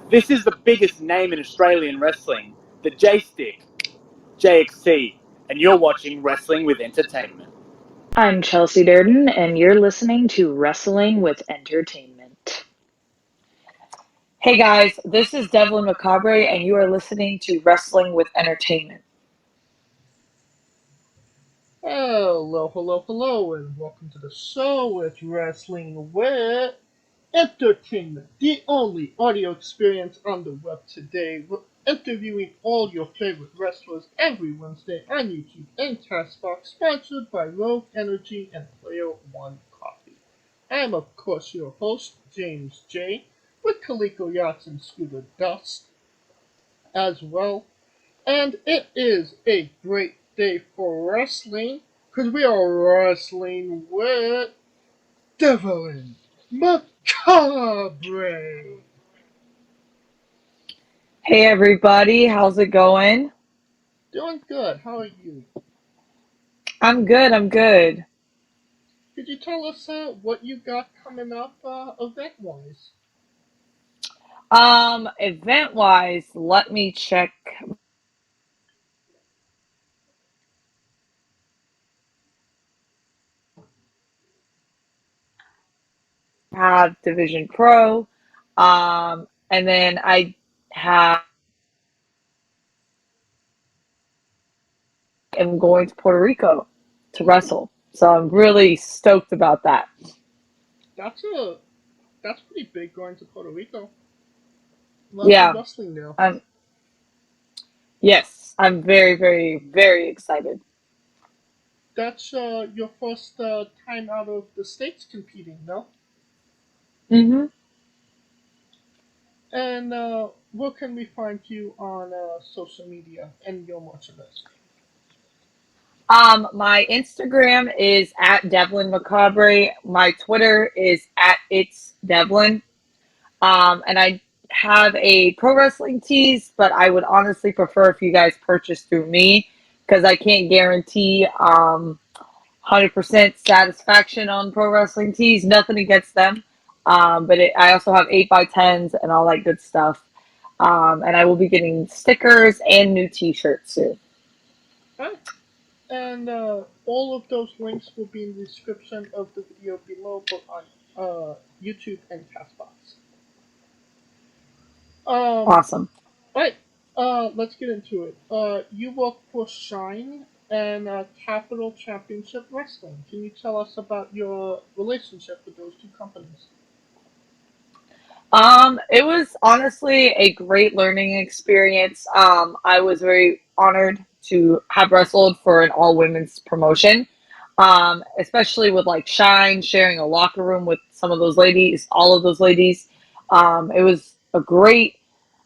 This is the biggest name in Australian wrestling, the J-Stick, JXC, and you're watching Wrestling with Entertainment. I'm Chelsea Durden, and you're listening to Wrestling with Entertainment. Hey guys, this is Devlyn Macabre, and you are listening to Wrestling with Entertainment. Hello, and welcome to the show with Wrestling with Entertainment, the only audio experience on the web today. We're interviewing all your favorite wrestlers every Wednesday on YouTube and Castbox, sponsored by Rogue Energy and Player One Coffee. I am, of course, your host, James J., with Kaliko Yachts and Scooter Dust as well. And it is a great day for wrestling, because we are wrestling with Devlyn Macabre. Hey everybody, how's it going? Doing good. How are you? I'm good. Could you tell us what you got coming up event-wise? Event-wise, let me check. Have Division Pro, and then I am going to Puerto Rico to wrestle. So I'm really stoked about that. That's a that's pretty big, going to Puerto Rico. Lots of Yeah, wrestling now. I'm yes, I'm very excited. That's your first time out of the States competing, no? hmm And where can we find you on social media and your merchandise? My Instagram is at Devlyn Macabre. My Twitter is at It's Devlyn. And I have a pro wrestling tees, but I would honestly prefer if you guys purchase through me because I can't guarantee 100% satisfaction on pro wrestling tees. Nothing against them. I also have 8x10s and all that good stuff. And I will be getting stickers and new t-shirts soon. Alright. And all of those links will be in the description of the video below, both on YouTube and Castbox. Um, Awesome. right. Let's get into it. You work for Shine and Capital Championship Wrestling. Can you tell us about your relationship with those two companies? It was honestly a great learning experience. I was very honored to have wrestled for an all women's promotion. Especially with like Shine sharing a locker room with some of those ladies, all of those ladies. It was a great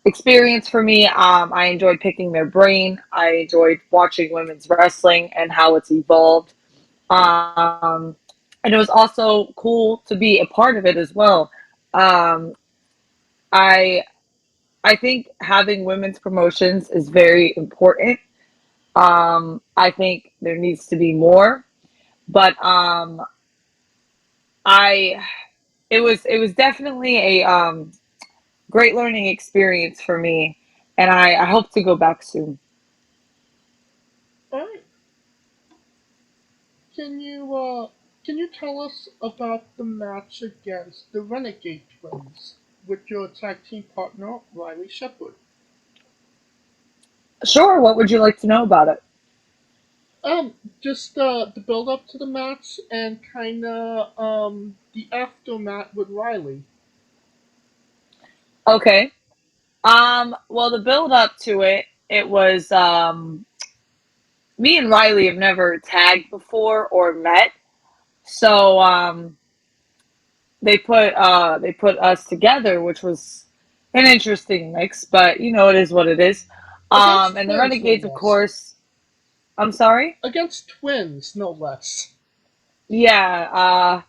experience for me. I enjoyed picking their brain. I enjoyed watching women's wrestling and how it's evolved. Um, and it was also cool to be a part of it as well. Um, I I think having women's promotions is very important. I think there needs to be more, but I it was definitely a great learning experience for me, and I hope to go back soon. Alright. Can you can you tell us about the match against the Renegade Twins with your tag team partner Riley Shepeard? Sure, what would you like to know about it? Just the build up to the match and kinda the aftermath with Riley. Okay. Well, the build up to it, it was me and Riley have never tagged before or met, so they put us together, which was an interesting mix, but it is what it is. Against And the twins, no Renegades, of less. course. I'm sorry. Against twins, no less. Yeah.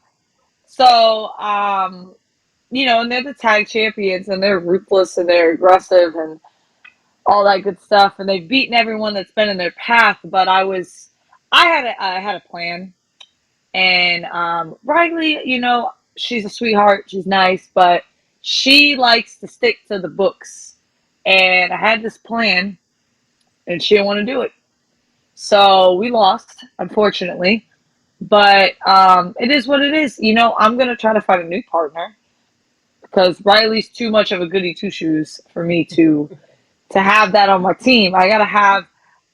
So and they're the tag champions, and they're ruthless and they're aggressive and all that good stuff, and they've beaten everyone that's been in their path. But I had a plan, and Riley, she's a sweetheart, she's nice, but she likes to stick to the books. And I had this plan, and she didn't want to do it. So we lost, unfortunately. But it is what it is. I'm going to try to find a new partner because Riley's too much of a goody two shoes for me to have that on my team. I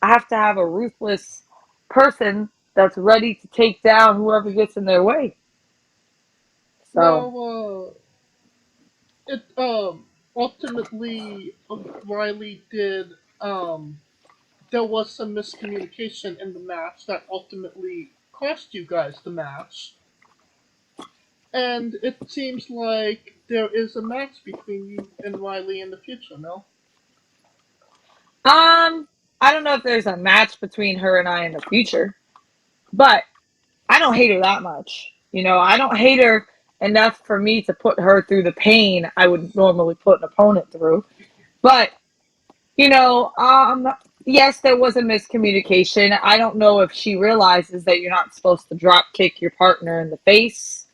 have to have a ruthless person that's ready to take down whoever gets in their way. So Now, it ultimately Riley did there was some miscommunication in the match that ultimately cost you guys the match. And it seems like there is a match between you and Riley in the future, no? I don't know if there's a match between her and I in the future, but I don't hate her that much. I don't hate her enough for me to put her through the pain I would normally put an opponent through. But, yes, there was a miscommunication. I don't know if she realizes that you're not supposed to drop kick your partner in the face.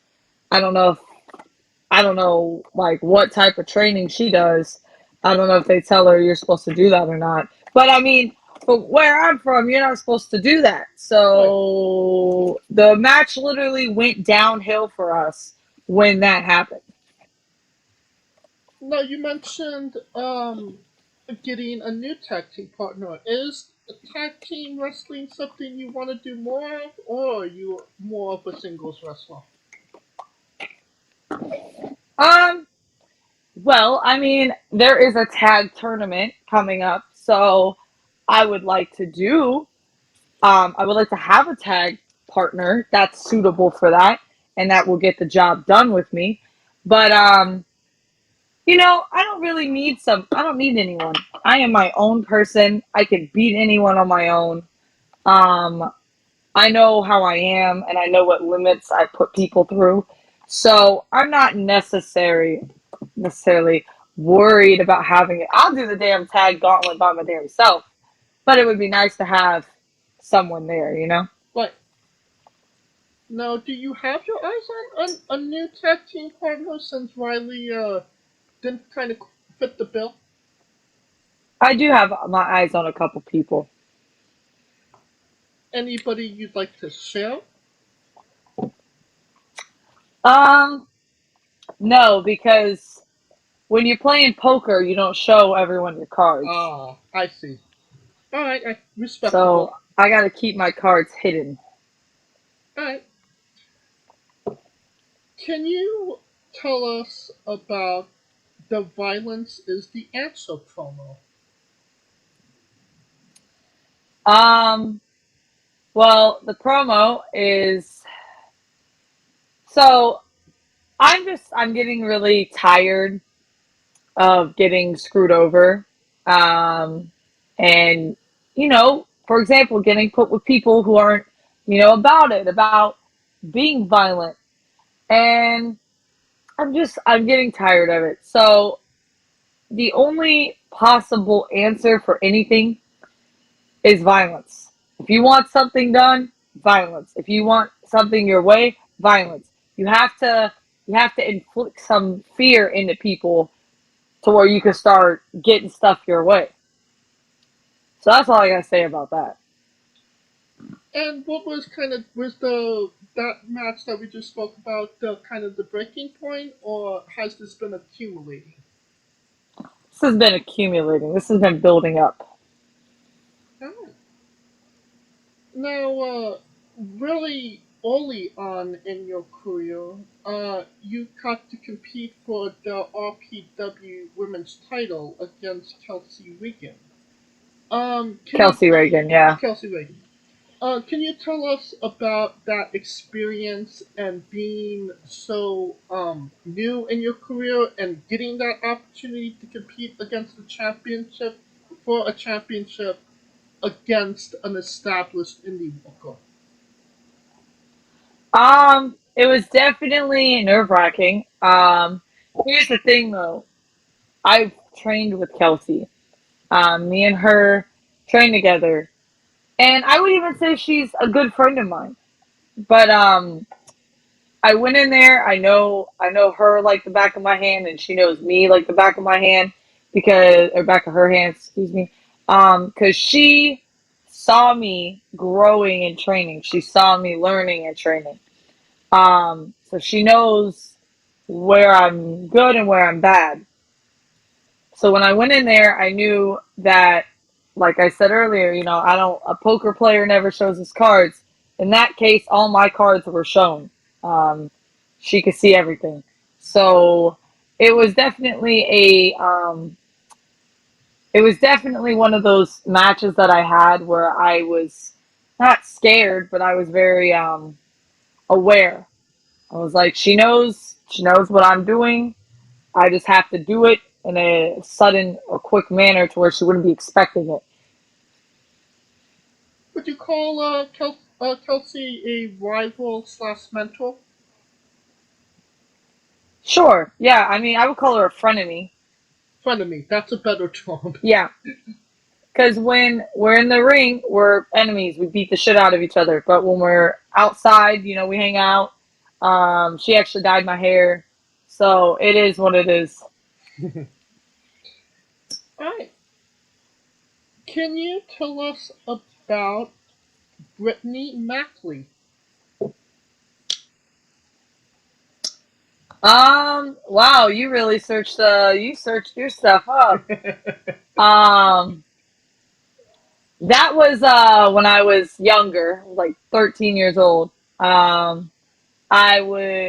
I don't know like what type of training she does. I don't know if they tell her you're supposed to do that or not. But I mean, from where I'm from, you're not supposed to do that. So the match literally went downhill for us when that happened. Now you mentioned getting a new tag team partner. Is tag team wrestling something you want to do more of, or are you more of a singles wrestler? Um, well, I mean, there is a tag tournament coming up, so I would like to do I would like to have a tag partner that's suitable for that and that will get the job done with me. But I don't need anyone. I am my own person. I can beat anyone on my own. Um I know how I am and I know what limits I put people through. So I'm not necessarily worried about having it. I'll do the damn tag gauntlet by my damn self. But it would be nice to have someone there. Right. Now, do you have your eyes on a new tag team partner since Riley didn't kind of fit the bill? I do have my eyes on a couple people. Anybody you'd like to share? Um, no, because when you're playing poker, you don't show everyone your cards. Ah, I see. All right, So respectable. I got to keep my cards hidden. All right. Can you tell us about the Violence is the Answer promo? Um, well, the promo is so I'm getting really tired of getting screwed over. Um, and for example, getting put with people who aren't, about being violent. And I'm getting tired of it. So the only possible answer for anything is violence. If you want something done, violence. If you want something your way, violence. You have to inflict some fear into people to where you can start getting stuff your way. So that's all I gotta say about that. And what was the that match that we just spoke about the kind of the breaking point, or has this been accumulating? This has been accumulating. This has been building up. Oh. Now, really early on in your career, you got to compete for the RPW Women's title against Kelsey Reagan. Can you Kelsey Reagan, yeah. Kelsey Reagan? Can you tell us about that experience and being so new in your career and getting that opportunity to compete against the championship for a championship against an established indie worker? It was definitely nerve wracking. Here's the thing though. I've trained with Kelsey. Me and her train together. And I would even say she's a good friend of mine. But I went in there. I know her like the back of my hand, and she knows me like the back of my hand or back of her hand, excuse me. Because she saw me growing and training. She saw me learning and training. So she knows where I'm good and where I'm bad. So when I went in there, I knew that, like I said earlier, a poker player never shows his cards. In that case, all my cards were shown. Um, she could see everything. So it was definitely it was definitely one of those matches that I had where I was not scared, but I was very aware. I was like, she knows what I'm doing. I just have to do it in a sudden or quick manner to where she wouldn't be expecting it. Would you call Kelsey a rival slash mentor? Sure, yeah. I mean, I would call her a frenemy. Frenemy, that's a better term. Yeah, because when we're in the ring, we're enemies. We beat the shit out of each other. But when we're outside, we hang out. She actually dyed my hair, so it is what it is. Alright. Can you tell us about Brittney Mackley? Wow, you really you searched your stuff up. Um, that was when I was younger, like 13 years old. I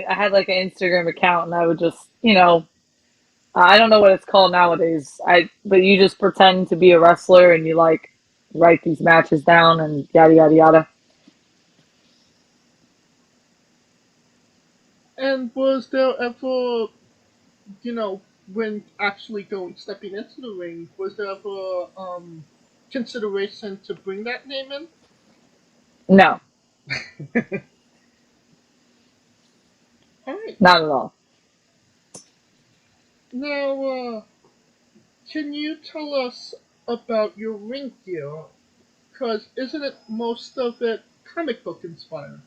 had like an Instagram account, and I would just, I don't know what it's called nowadays. But you just pretend to be a wrestler, and you like write these matches down and yada yada yada. And was there ever, when actually stepping into the ring, was there ever consideration to bring that name in? No, Alright. not at all. Now, can you tell us about your ring gear? Because isn't it most of it comic book inspired?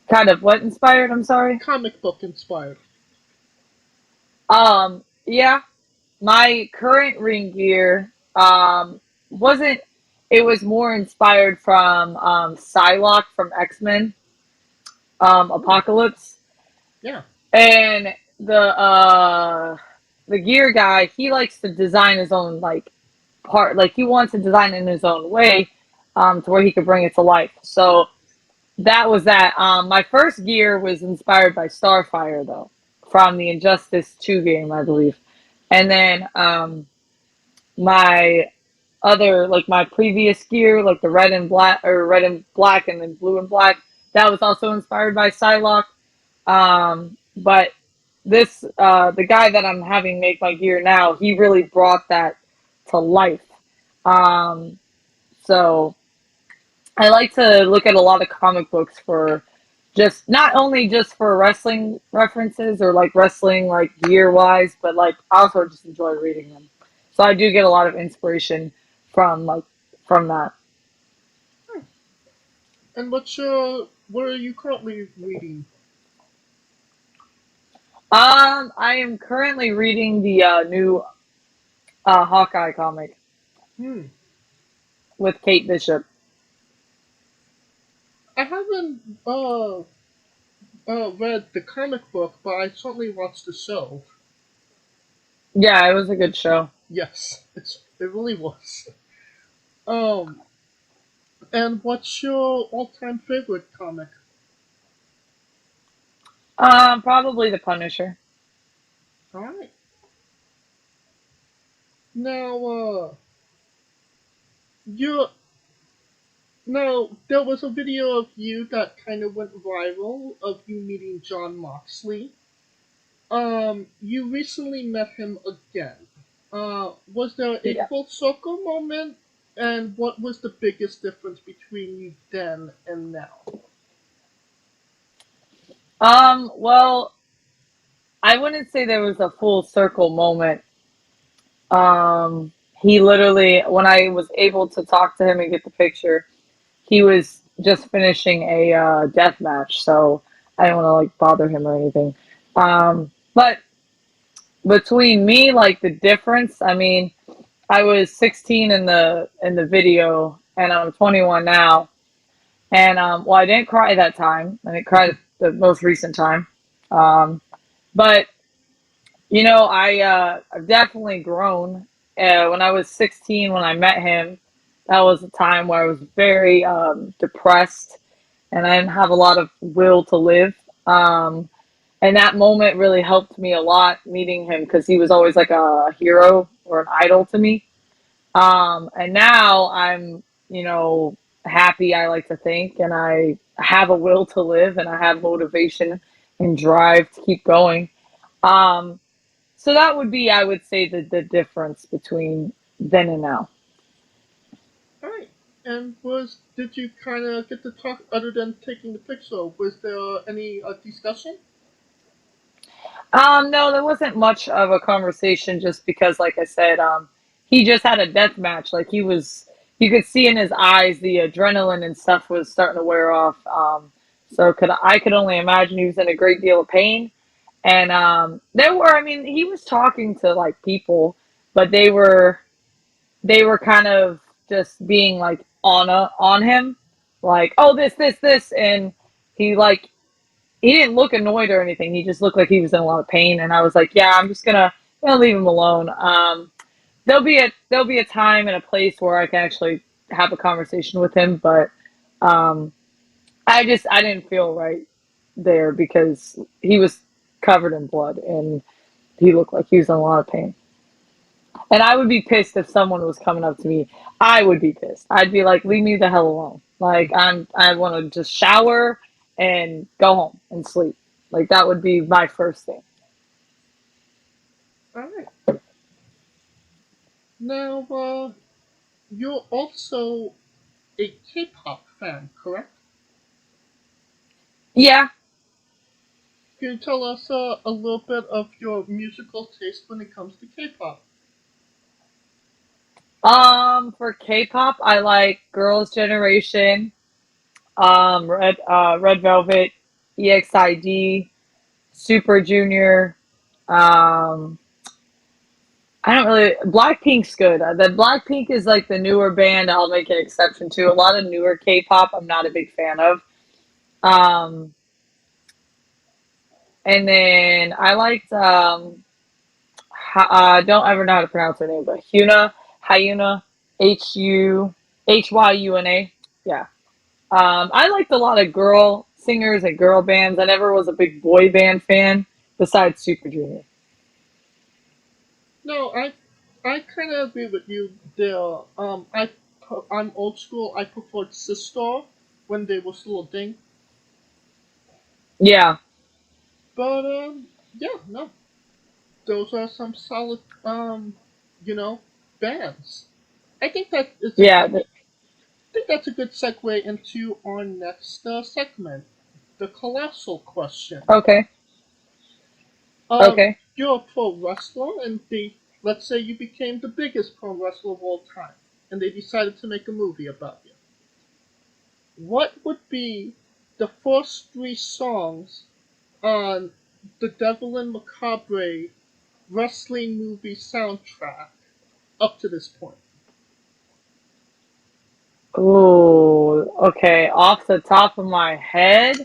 Kind of what inspired? I'm sorry. Comic book inspired. Yeah, my current ring gear wasn't. It was more inspired from Psylocke from X-Men, Apocalypse, Yeah. and the gear guy. He likes to design his own part. Like he wants to design it in his own way, to where he could bring it to life. So that was that. My first gear was inspired by Starfire though, from the Injustice 2 game, I believe. And then my my previous gear, like the red and black and then blue and black, that was also inspired by Psylocke. But the guy that I'm having make my gear now, he really brought that to life. Um, so I like to look at a lot of comic books for just not only just for wrestling references or like wrestling like gear wise, but like I also just enjoy reading them. So I do get a lot of inspiration from from that. And what are you currently reading? I am currently reading the new Hawkeye comic Hmm. with Kate Bishop. I haven't read the comic book, but I certainly watched the show. Yeah, it was a good show. Yes, it really was. Um, and what's your all-time favorite comic? Probably the Punisher. All right. Now, you now there was a video of you that kind of went viral of you meeting John Moxley. You recently met him again. Was there a Yeah. full circle moment, and what was the biggest difference between you then and now? Well, I wouldn't say there was a full circle moment. He literally, when I was able to talk to him and get the picture, he was just finishing a death match, so I don't want to like bother him or anything. But between me, like the difference, I mean, I was 16 in the video, and I'm 21 now. And well, I didn't cry that time. I didn't cry the most recent time. Um, but you know, I've definitely grown. When I was 16, when I met him, that was a time where I was very depressed, and I didn't have a lot of will to live. And that moment really helped me a lot meeting him because he was always like a hero or an idol to me. And now I'm, you know, happy, I like to think, and I have a will to live and I have motivation and drive to keep going. Um, so that would be, I would say, the difference between then and now. All right. And did you kind of get to talk other than taking the picture? Was there any discussion? No, there wasn't much of a conversation just because, like I said, he just had a death match. Like you could see in his eyes the adrenaline and stuff was starting to wear off. So I could only imagine he was in a great deal of pain. And I mean, he was talking to like people, but they were kind of just being like on him, like, oh, this, and he like he didn't look annoyed or anything. He just looked like he was in a lot of pain, and I was like, yeah, I'm just gonna leave him alone. There'll be a time and a place where I can actually have a conversation with him, but um, I didn't feel right there because he was covered in blood and he looked like he was in a lot of pain. And I would be pissed if someone was coming up to me. I would be pissed. I'd be like, leave me the hell alone. Like I want to just shower and go home and sleep. Like that would be my first thing. All right. Now, you're also a K-pop fan, correct? Yeah. Can you tell us a little bit of your musical taste when it comes to K-pop? For K-pop, I like Girls' Generation, Red Velvet, EXID, Super Junior. Um, I don't really. Blackpink's good. The Blackpink is like the newer band. I'll make an exception to. A lot of newer K-pop, I'm not a big fan of. Um, and then I liked. Don't ever know how to pronounce her name, but Hyuna, Hyuna. Yeah. I liked a lot of girl singers and girl bands. I never was a big boy band fan, besides Super Junior. No, I kind of agree with you there. I'm old school. I preferred Sister when they were still a thing. Yeah, But yeah, no, those are some solid you know, bands. I think that is a yeah, good. I think that's a good segue into our next segment, the colossal question. okay, Um, okay. you're a pro wrestler, and let's say you became the biggest pro wrestler of all time, and they decided to make a movie about you. What would be the first three songs on the Devlyn Macabre wrestling movie soundtrack up to this point? Ooh, okay. Off the top of my head,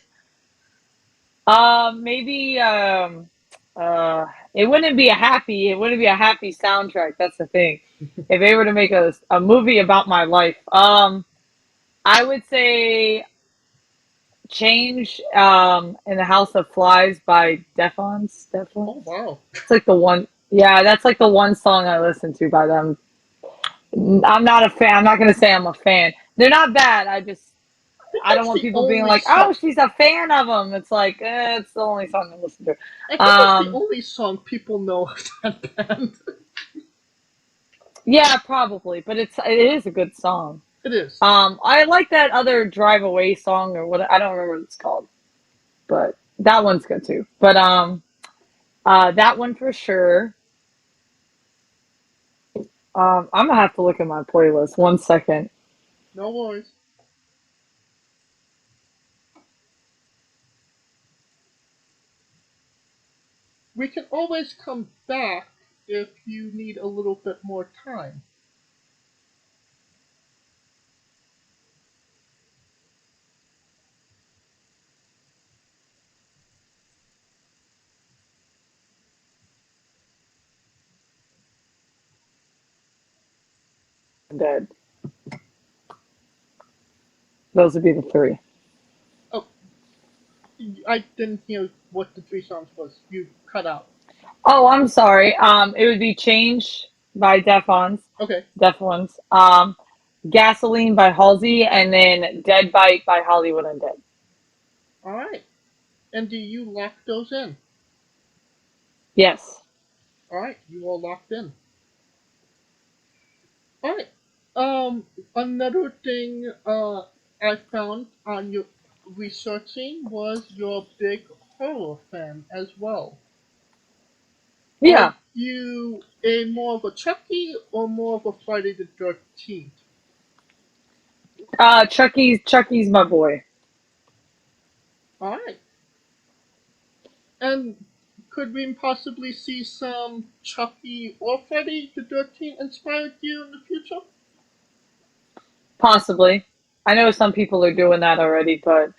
maybe it wouldn't be a happy soundtrack. That's the thing. If they were to make a movie about my life, I would say Change in the House of Flies by Oh Defons. wow! It's like the one. Yeah, that's like the one song I listen to by them. I'm not a fan. I'm not gonna say I'm a fan. They're not bad. I think I don't that's want the people being only like, song. "Oh, she's a fan of them." It's like, it's the only song I listen I to. think that's the only song people know of that band. Yeah, probably, but it is a good song. It is. I like that other Drive Away song or what I don't remember what it's called, but that one's good too. But that one for sure. I'm gonna have to look at my playlist. One second. No worries. We can always come back if you need a little bit more time. Dead. Those would be the three. Oh, I didn't hear what the three songs was. You cut out. Oh, I'm sorry. It would be Change by Def Ones. Okay. Def Ones. Gasoline by Halsey, and then Dead Bite by Hollywood Undead. All right. And do you lock those in? Yes. All right. You all locked in. All right. Another thing I found on your researching was you're a big horror fan as well. Yeah. Are you a more of a Chucky or more of a Friday the 13th? Chucky's my boy. All right. And could we possibly see some Chucky or Friday the 13th inspired gear in the future? Possibly. I know some people are doing that already, but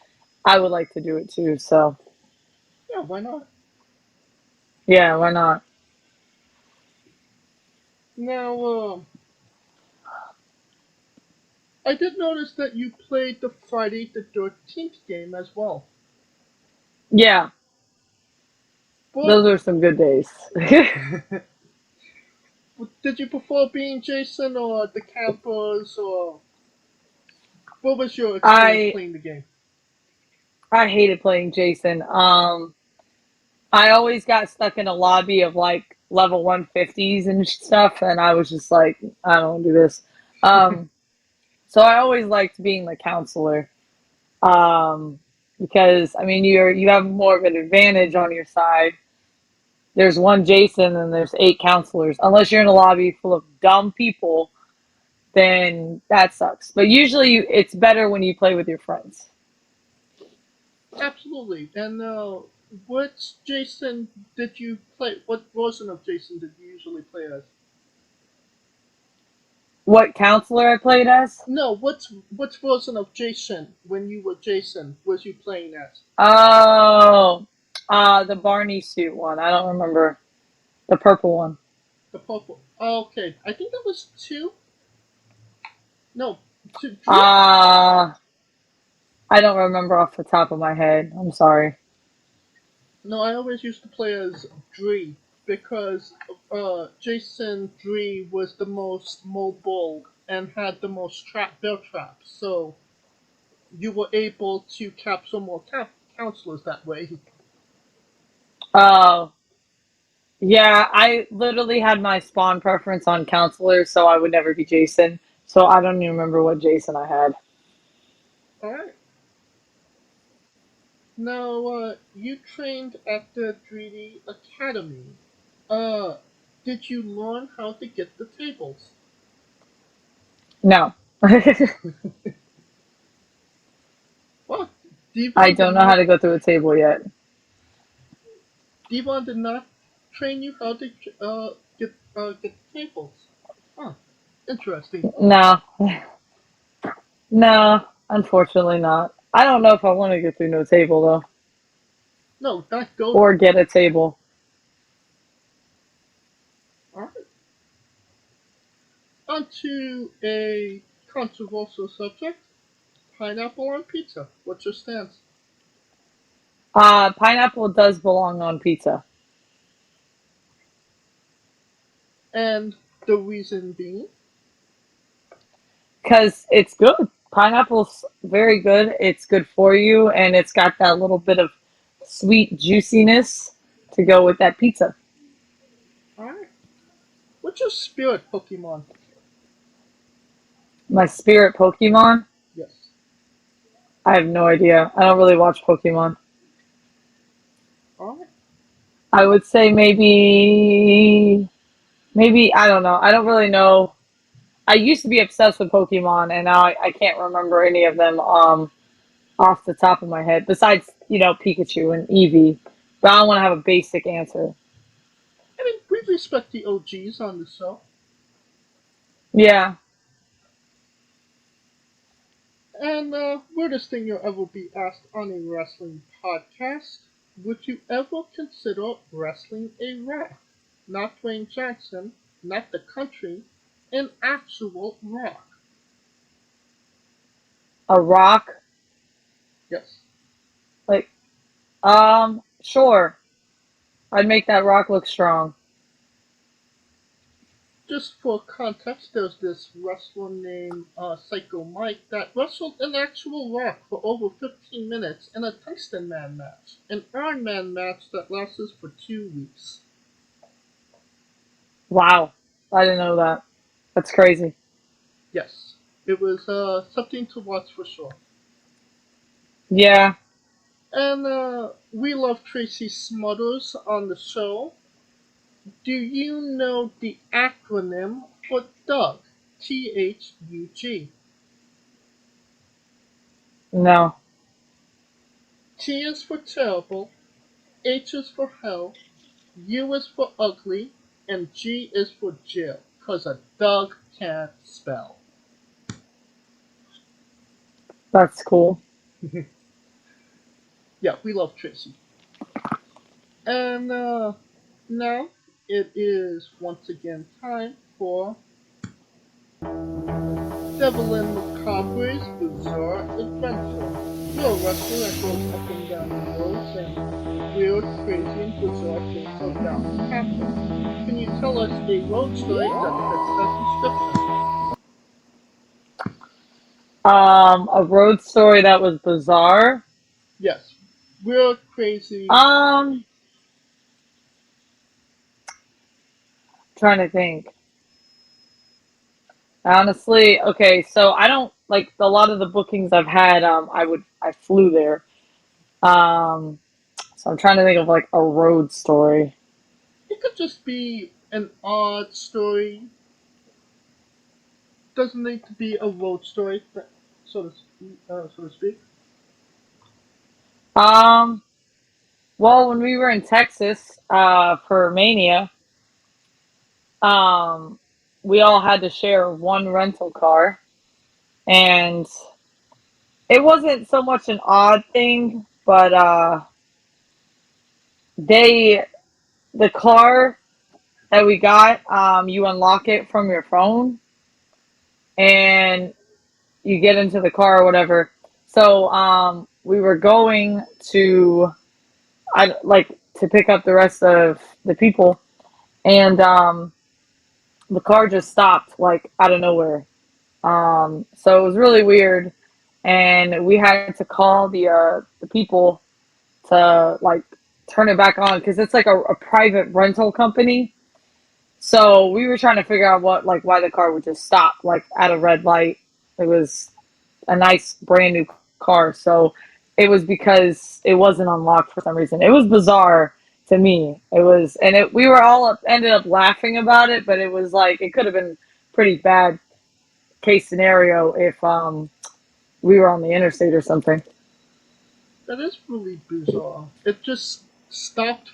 I would like to do it too. So Yeah, why not? yeah, why not? Now, I did notice that you played the Friday the 13th game as well. Yeah, But those are some good days. did you prefer being Jason or the campers, or what was your experience I playing the game? I hated playing Jason. I always got stuck in a lobby of like level 150s and stuff, and I was just like, I don't do this. Um, so I always liked being the counselor. Because I mean you have more of an advantage on your side. There's one Jason and there's 8 counselors. Unless you're in a lobby full of dumb people, then that sucks. But usually it's better when you play with your friends. Absolutely. And which Jason did you play? What version of Jason did you usually play as? What counselor I played as? No, which version of Jason when you were Jason was you playing as? Oh, the Barney suit one. I don't remember. The purple one. The purple. Oh, okay, I think that was two. No, three. Uh, I don't remember off the top of my head. I'm sorry. No, I always used to play as Dree because Jason Dree was the most mobile and had the most bear traps. So you were able to capture more counselors that way. Oh, yeah, I literally had my spawn preference on counselor, so I would never be Jason. So I don't even remember what Jason I had. All right. Now, you trained at the 3D Academy. Uh, did you learn how to get the tables? No. Well, I Devon did don't know how not. to go through a table yet. Devon did not train you how to get the tables. Huh. Interesting. No. No, unfortunately not. I don't know if I want to get through no table though. No, not go Or there. get a table. All right. On to a controversial subject: pineapple on pizza. What's your stance? Pineapple does belong on pizza. And the reason being, Because it's good. Pineapple's very good. It's good for you, and it's got that little bit of sweet juiciness to go with that pizza. all right. What's your spirit Pokemon? My spirit Pokemon? Yes. I have no idea. I don't really watch Pokemon. All right. I would say maybe, I don't know. I don't really know. I used to be obsessed with Pokemon, and now I can't remember any of them off the top of my head, besides, Pikachu and Eevee. But I don't want to have a basic answer. I mean, we respect the OGs on the show. Yeah. And weirdest thing you'll ever be asked on a wrestling podcast: would you ever consider wrestling a rock? Not Dwayne Johnson, not the country, an actual rock. A rock? Yes. Like, sure. I'd make that rock look strong. Just for context, there's this wrestler named Psycho Mike that wrestled an actual rock for over 15 minutes in a Tyson Man match, an Iron Man match that lasted for 2 weeks. Wow. I didn't know that. That's crazy. Yes, it was something to watch for sure. Yeah. And we love Tracy Smothers on the show. Do you know the acronym for Doug? THUG. No. T is for terrible, H is for hell, U is for ugly, and G is for Jill, 'cause a Doug can't spell. That's cool. Yeah, we love Tracy. And now it is once again time for Devlyn Macabre's Bizarre Adventure. You're a wrestler that goes up and down the roads and weird, crazy, and bizarre things are bound to happen. Can you tell us a road story that fits that description? A road story that was bizarre. Yes. Weird, crazy. Trying to think. Honestly, okay, so I don't like a lot of the bookings I've had. I flew there. So I'm trying to think of like a road story. It could just be an odd story. Doesn't need to be a road story, so to speak. Um, well, when we were in Texas, for Mania, um, we all had to share one rental car, and it wasn't so much an odd thing, but they the car that we got, you unlock it from your phone, and you get into the car or whatever. So we were going to I like to pick up the rest of the people, and the car just stopped like out of nowhere. So it was really weird, and we had to call the people to like turn it back on because it's like a private rental company. So we were trying to figure out what like why the car would just stop like at a red light. It was a nice brand new car, so it was because it wasn't unlocked for some reason. It was bizarre to me. It was, and we were all ended up laughing about it, but it was like it could have been pretty bad case scenario if we were on the interstate or something. That is really bizarre. It just stopped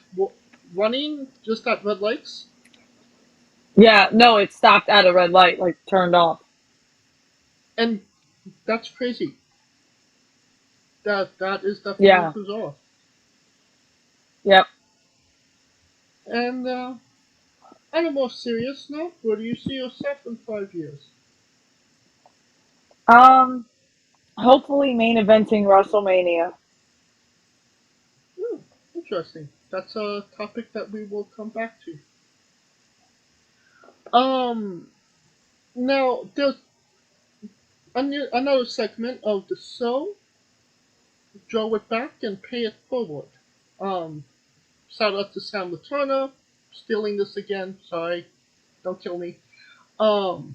running just at red lights, Yeah, no, it stopped at a red light, like turned off. and that's crazy. That is definitely Yeah, bizarre. yep. And on a more serious note, where do you see yourself in 5 years? Um, Hopefully main eventing WrestleMania. Hmm, interesting. That's a topic that we will come back to. Um, Now there's another segment of the show. Draw it back and pay it forward. Um, Shout out to Sam Latorna, stealing this again. Sorry, don't kill me. Um,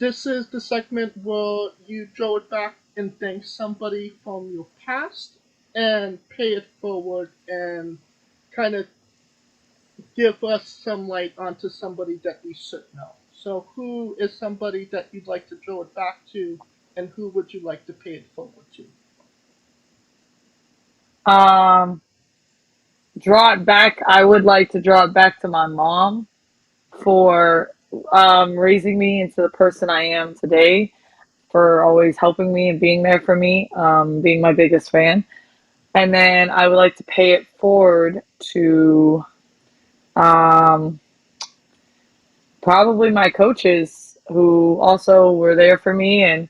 this is the segment where you draw it back and thank somebody from your past and pay it forward and kind of give us some light onto somebody that we should know. So, who is somebody that you'd like to draw it back to, and who would you like to pay it forward to? Um, draw it back. I would like to draw it back to my mom for raising me into the person I am today, for always helping me and being there for me, being my biggest fan. And then I would like to pay it forward to um, probably my coaches who also were there for me and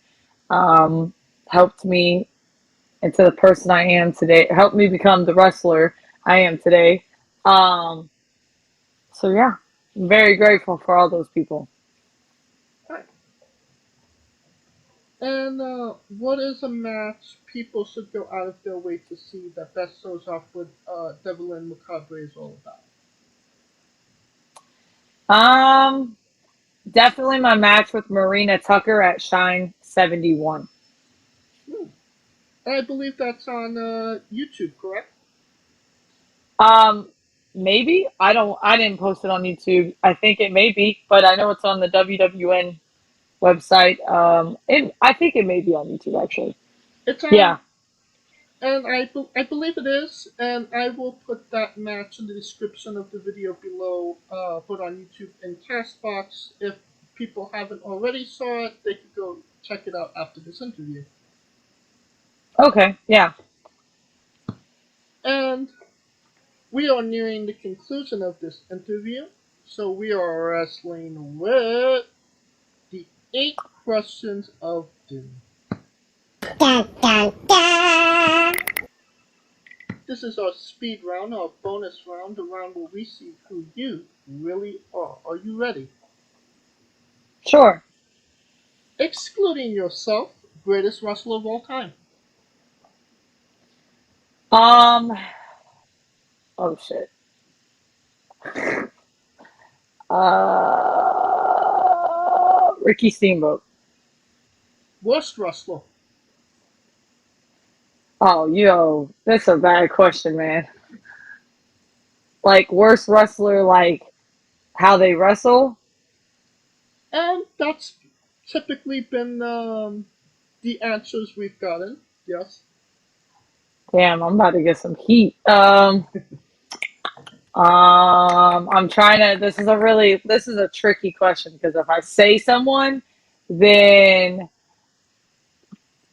helped me into the person I am today, helped me become the wrestler I am today. So yeah, I'm very grateful for all those people. Right. And what is a match people should go out of their way to see that best shows off what Devlyn Macabre is all about? Um, Definitely my match with Marina Tucker at Shine 71. Hmm. I believe that's on YouTube, correct? Um, Maybe I didn't post it on YouTube. I think it may be, but I know it's on the WWN website. I think it may be on YouTube actually. It's on, Yeah. and I believe it is, and I will put that match in the description of the video below, put on YouTube and Castbox. If people haven't already saw it, they could go check it out after this interview. Okay. Yeah. And we are nearing the conclusion of this interview, so we are wrestling with the 8 questions of doom. Dun, dun, dun. This is our speed round, our bonus round, the round where we see who you really are. Are you ready? Sure. Excluding yourself, greatest wrestler of all time. Um. Oh shit. Ricky Steamboat. Worst wrestler. Oh, yo, that's a bad question, man. Like worst wrestler, like how they wrestle. And that's typically been the answers we've gotten. Yes. Damn, I'm about to get some heat. I'm trying to. This is a tricky question because if I say someone, then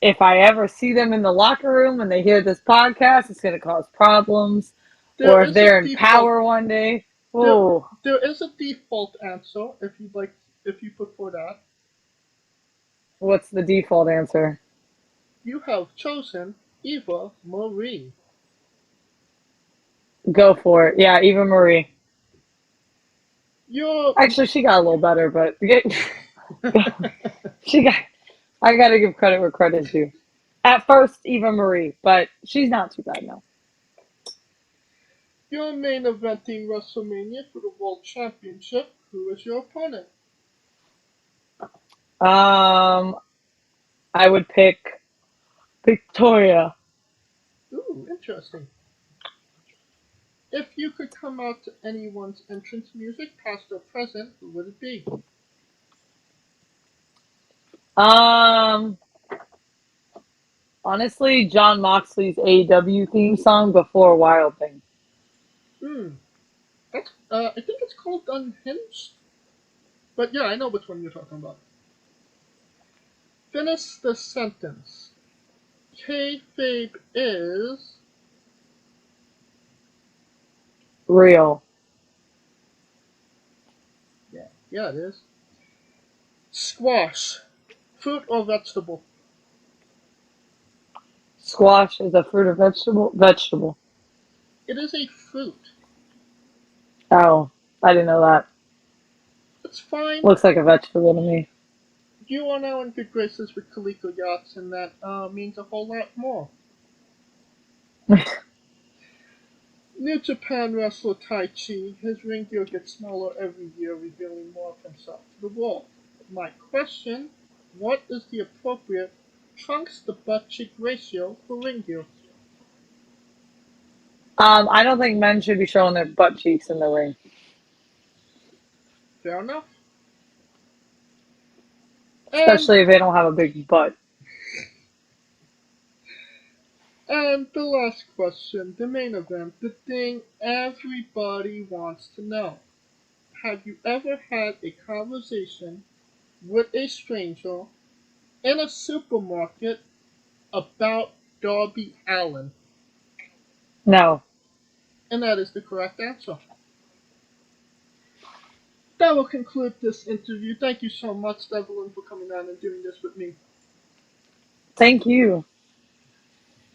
if I ever see them in the locker room and they hear this podcast, it's going to cause problems. There Or if is a they're in default. power one day, There, oh, there is a default answer if you'd like. If you prefer that, what's the default answer? you have chosen Eva Marie. Go for it. Yeah, Eva Marie. You're Actually, she got a little better, but she got. I got to give credit where credit's due. At first, Eva Marie, but she's not too bad now. You're main eventing WrestleMania for the World Championship. Who is your opponent? Um, I would pick Victoria. Ooh, interesting. If you could come out to anyone's entrance music, past or present, who would it be? Um, Honestly, John Moxley's AEW theme song before Wild Thing. Hmm. That's, I think it's called Unhinged. But yeah, I know which one you're talking about. Finish the sentence. Kayfabe is Real. yeah, it is. Squash. Fruit or vegetable? Squash is a fruit or vegetable? Vegetable. It is a fruit. Oh, I didn't know that. It's fine. Looks like a vegetable to me. You are now in good graces with Kaliko Yachts, and that means a whole lot more. New Japan wrestler Tai Chi, his ring gear gets smaller every year, revealing more of himself to the world. My question, what is the appropriate trunks to butt cheek ratio for ring gear? I don't think men should be showing their butt cheeks in the ring. Fair enough. And Especially if they don't have a big butt. And the last question, the main event, the thing everybody wants to know. Have you ever had a conversation with a stranger in a supermarket about Darby Allin? No. And that is the correct answer. That will conclude this interview. Thank you so much, Devlyn, for coming on and doing this with me. Thank you.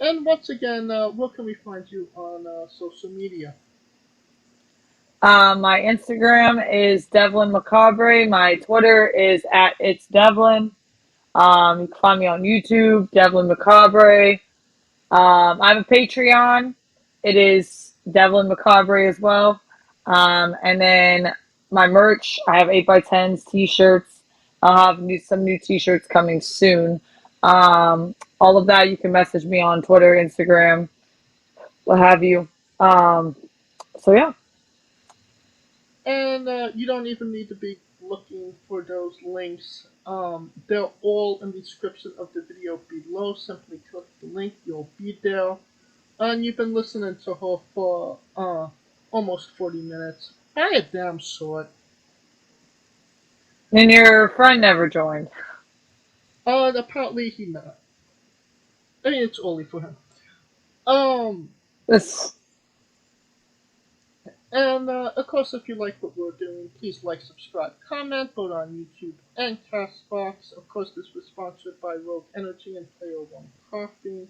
And once again, where can we find you on social media? My Instagram is Devlyn Macabre. My Twitter is at It's Devlyn. You can find me on YouTube, Devlyn Macabre. I have a Patreon. It is Devlyn Macabre as well. And then my merch, I have 8x10s t-shirts. I'll have some new t-shirts coming soon. All of that, you can message me on Twitter, Instagram, what have you. So yeah. And you don't even need to be looking for those links. They're all in the description of the video below. Simply click the link, you'll be there. And you've been listening to her for almost 40 minutes. By a damn short. And your friend never joined. Apparently he not. I mean, it's only for him. This And of course, if you like what we're doing, please like, subscribe, comment, vote on YouTube and Castbox. Of course, this was sponsored by Rogue Energy and Player One Coffee.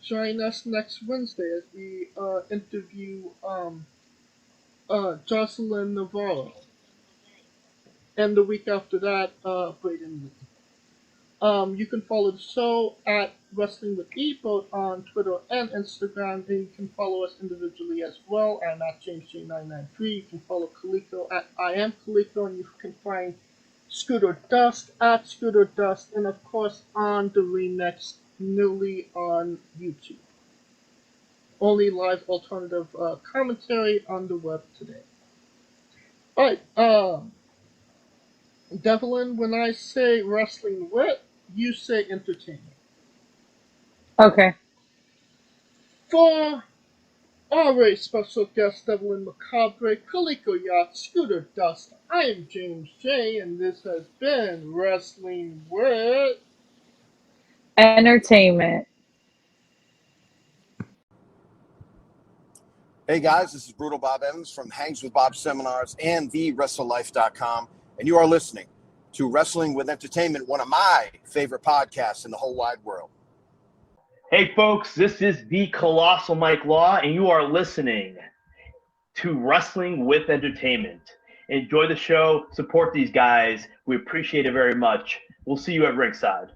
Join us next Wednesday as we interview Jocelyn Navarro, and the week after that, Braden Lee. You can follow the show at Wrestling with E, both on Twitter and Instagram, and you can follow us individually as well. I'm at JamesJ993. You can follow Kaliko at I Am Kaliko, and you can find Scooter Dust at Scooter Dust, and of course on the remix newly on YouTube. Only live alternative commentary on the web today. Alright, Devlyn, when I say wrestling wit, you say entertainment. okay. For our very special guest, Devlyn Macabre, Kaliko Yacht, Scooter Dust, I am James J, and this has been Wrestling with Entertainment. Hey guys, this is Brutal Bob Evans from Hangs with Bob Seminars and TheWrestleLife.com, and you are listening to Wrestling with Entertainment, one of my favorite podcasts in the whole wide world. Hey folks, this is the Colossal Mike Law, and you are listening to Wrestling with Entertainment. Enjoy the show, support these guys. We appreciate it very much. We'll see you at ringside.